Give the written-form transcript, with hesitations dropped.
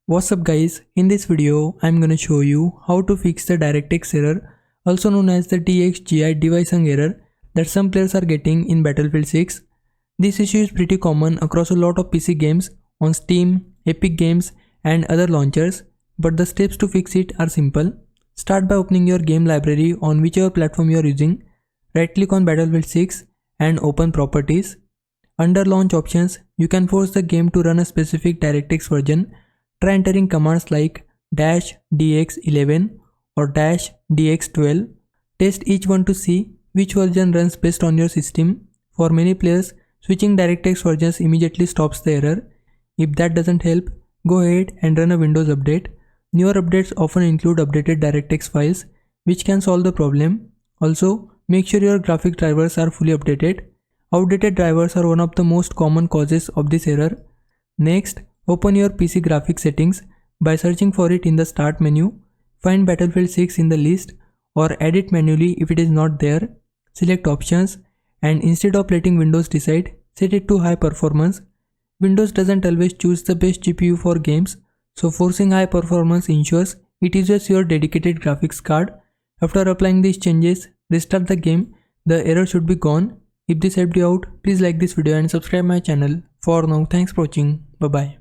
What's up guys, in this video I'm gonna show you how to fix the DirectX error, also known as the DXGI error that some players are getting in Battlefield 6. This issue is pretty common across a lot of PC games on Steam, Epic Games and other launchers, but the steps to fix it are simple. Start by opening your game library on whichever platform you are using. Right click on Battlefield 6 and open Properties. Under Launch Options, you can force the game to run a specific DirectX version. Try entering commands like -dx11 or -dx12. Test each one to see which version runs best on your system. For many players, switching DirectX versions immediately stops the error. If that doesn't help, go ahead and run a Windows update. Newer updates often include updated DirectX files, which can solve the problem. Also, make sure your graphic drivers are fully updated. Outdated drivers are one of the most common causes of this error. Next, open your PC graphics settings by searching for it in the Start menu. Find Battlefield 6 in the list or add it manually if it is not there. Select Options and instead of letting Windows decide, set it to High Performance. Windows doesn't always choose the best GPU for games, so forcing high performance ensures it uses your dedicated graphics card. After applying these changes, restart the game. The error should be gone. If this helped you out, please like this video and subscribe my channel. For now, thanks for watching. Bye bye.